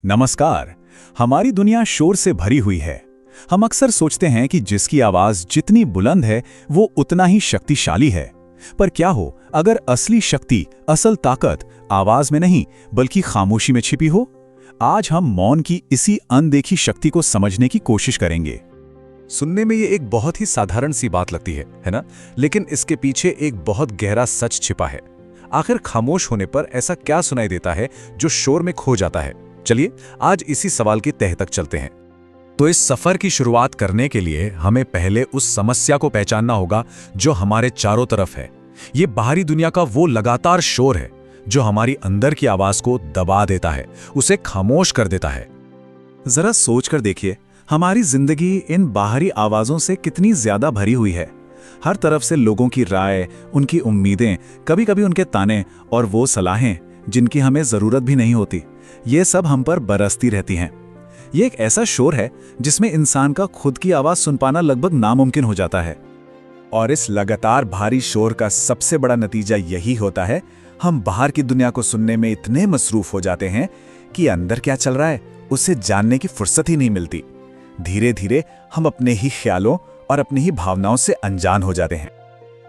नमस्कार। हमारी दुनिया शोर से भरी हुई है। हम अक्सर सोचते हैं कि जिसकी आवाज जितनी बुलंद है वो उतना ही शक्तिशाली है। पर क्या हो अगर असली शक्ति, असल ताकत आवाज में नहीं बल्कि खामोशी में छिपी हो? आज हम मौन की इसी अनदेखी शक्ति को समझने की कोशिश करेंगे। सुनने में ये एक बहुत ही साधारण सी बात लगती है ना? लेकिन इसके पीछे एक बहुत गहरा सच छिपा है। आखिर खामोश होने पर ऐसा क्या सुनाई देता है जो शोर में खो जाता है? चलिए आज इसी सवाल की तह तक चलते हैं। तो इस सफर की शुरुआत करने के लिए हमें पहले उस समस्या को पहचानना होगा जो हमारे चारों तरफ है। ये बाहरी दुनिया का वो लगातार शोर है जो हमारी अंदर की आवाज को दबा देता है, उसे खामोश कर देता है। जरा सोच कर देखिए, हमारी जिंदगी इन बाहरी आवाजों से कितनी ज्यादा भरी हुई है। हर तरफ से लोगों की राय, उनकी उम्मीदें, कभी कभी उनके ताने और वो सलाहें जिनकी हमें जरूरत भी नहीं होती, ये सब हम पर बरसती रहती हैं। ये एक ऐसा शोर है जिसमें इंसान का खुद की आवाज सुन पाना लगभग नामुमकिन हो जाता है। और इस लगातार भारी शोर का सबसे बड़ा नतीजा यही होता है, हम बाहर की दुनिया को सुनने में इतने मसरूफ हो जाते हैं कि अंदर क्या चल रहा है उसे जानने की फुर्सत ही नहीं मिलती। धीरे धीरे हम अपने ही ख्यालों और अपनी ही भावनाओं से अनजान हो जाते हैं।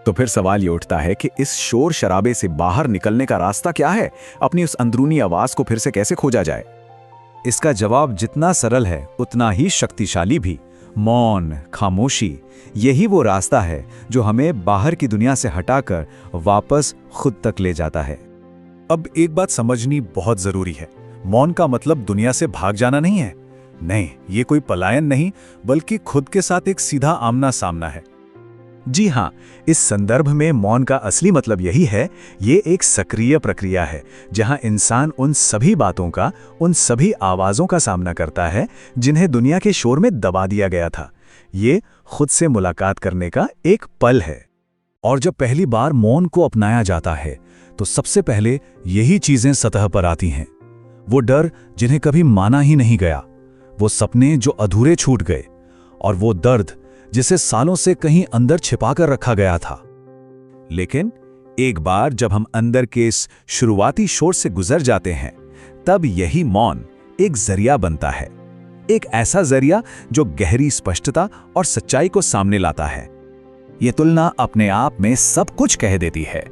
तो फिर सवाल ये उठता है कि इस शोर शराबे से बाहर निकलने का रास्ता क्या है? अपनी उस अंदरूनी आवाज को फिर से कैसे खोजा जाए? इसका जवाब जितना सरल है उतना ही शक्तिशाली भी। मौन, खामोशी, यही वो रास्ता है जो हमें बाहर की दुनिया से हटाकर वापस खुद तक ले जाता है। अब एक बात समझनी बहुत जरूरी है। मौन का मतलब दुनिया से भाग जाना नहीं है। नहीं, ये कोई पलायन नहीं, बल्कि खुद के साथ एक सीधा आमना सामना है। जी हाँ, इस संदर्भ में मौन का असली मतलब यही है। ये एक सक्रिय प्रक्रिया है जहां इंसान उन सभी बातों का, उन सभी आवाज़ों का सामना करता है जिन्हें दुनिया के शोर में दबा दिया गया था। ये खुद से मुलाकात करने का एक पल है। और जब पहली बार मौन को अपनाया जाता है तो सबसे पहले यही चीजें सतह पर आती हैं। वो डर जिन्हें कभी माना ही नहीं गया, वो सपने जो अधूरे छूट गए, और वो दर्द जिसे सालों से कहीं अंदर छिपा कर रखा गया था। लेकिन एक बार जब हम अंदर के इस शुरुआती शोर से गुजर जाते हैं, तब यही मौन एक जरिया बनता है। एक ऐसा जरिया जो गहरी स्पष्टता और सच्चाई को सामने लाता है। ये तुलना अपने आप में सब कुछ कह देती है।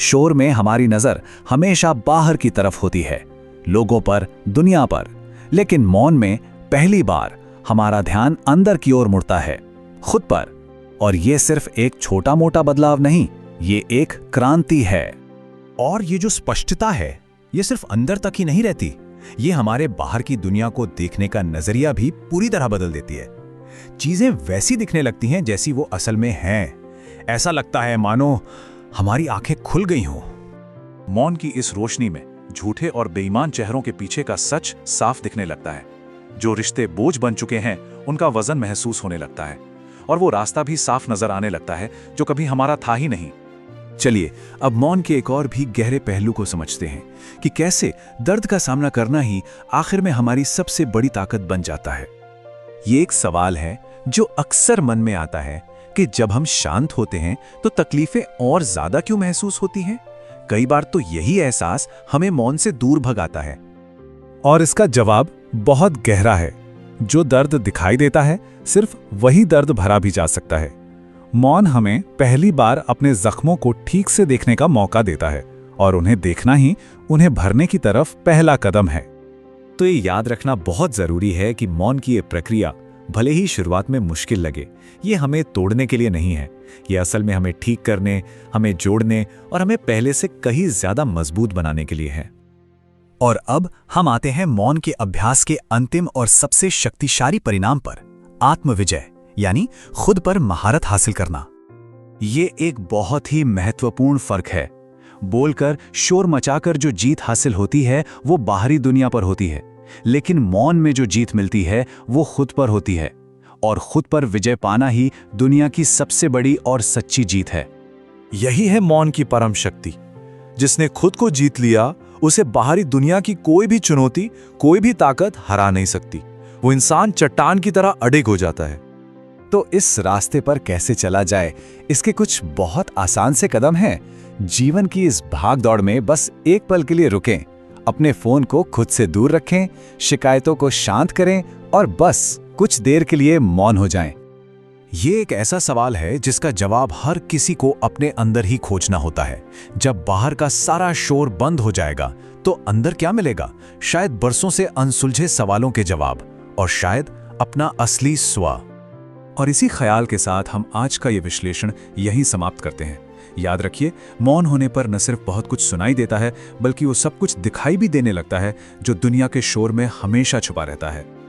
शोर में हमारी नजर हमेशा बाहर की तरफ होती है, लोगों पर, दुनिया पर। लेकिन मौन में पहली बार हमारा ध्यान अंदर की ओर मुड़ता है, खुद पर। और ये सिर्फ एक छोटा मोटा बदलाव नहीं, ये एक क्रांति है। और ये जो स्पष्टता है, ये सिर्फ अंदर तक ही नहीं रहती, ये हमारे बाहर की दुनिया को देखने का नजरिया भी पूरी तरह बदल देती है। चीजें वैसी दिखने लगती हैं जैसी वो असल में हैं। ऐसा लगता है मानो हमारी आंखें खुल गई हों। मौन की इस रोशनी में झूठे और बेईमान चेहरों के पीछे का सच साफ दिखने लगता है। जो रिश्ते बोझ बन चुके हैं उनका वजन महसूस होने लगता है, और वो रास्ता भी साफ नजर आने लगता है जो कभी हमारा था ही नहीं। चलिए अब मौन के एक और भी गहरे पहलू को समझते हैं कि कैसे दर्द का सामना करना ही आखिर में हमारी सबसे बड़ी ताकत बन जाता है। ये एक सवाल है जो अक्सर मन में आता है कि जब हम शांत होते हैं तो तकलीफें और ज्यादा क्यों महसूस होती हैं? कई बार तो यही एहसास हमें मौन से दूर भगाता है। और इसका जवाब बहुत गहरा है। जो दर्द दिखाई देता है सिर्फ वही दर्द भरा भी जा सकता है। मौन हमें पहली बार अपने जख्मों को ठीक से देखने का मौका देता है, और उन्हें देखना ही उन्हें भरने की तरफ पहला कदम है। तो ये याद रखना बहुत जरूरी है कि मौन की ये प्रक्रिया भले ही शुरुआत में मुश्किल लगे, ये हमें तोड़ने के लिए नहीं है। ये असल में हमें ठीक करने, हमें जोड़ने और हमें पहले से कहीं ज्यादा मजबूत बनाने के लिए है। और अब हम आते हैं मौन के अभ्यास के अंतिम और सबसे शक्तिशाली परिणाम पर, आत्मविजय, यानी खुद पर महारत हासिल करना। ये एक बहुत ही महत्वपूर्ण फर्क है। बोलकर, शोर मचाकर जो जीत हासिल होती है वो बाहरी दुनिया पर होती है, लेकिन मौन में जो जीत मिलती है वो खुद पर होती है। और खुद पर विजय पाना ही दुनिया की सबसे बड़ी और सच्ची जीत है। यही है मौन की परम शक्ति। जिसने खुद को जीत लिया, उसे बाहरी दुनिया की कोई भी चुनौती, कोई भी ताकत हरा नहीं सकती। वो इंसान चट्टान की तरह अडिग हो जाता है। तो इस रास्ते पर कैसे चला जाए, इसके कुछ बहुत आसान से कदम हैं। जीवन की इस भाग दौड़ में बस एक पल के लिए रुकें, अपने फोन को खुद से दूर रखें, शिकायतों को शांत करें और बस कुछ देर के लिए मौन हो जाएं। ये एक ऐसा सवाल है जिसका जवाब हर किसी को अपने अंदर ही खोजना होता है। जब बाहर का सारा शोर बंद हो जाएगा तो अंदर क्या मिलेगा? शायद बरसों से अनसुलझे सवालों के जवाब और शायद अपना असली स्व। और इसी ख्याल के साथ हम आज का ये विश्लेषण यहीं समाप्त करते हैं। याद रखिए, मौन होने पर न सिर्फ बहुत कुछ सुनाई देता है, बल्कि वो सब कुछ दिखाई भी देने लगता है जो दुनिया के शोर में हमेशा छुपा रहता है।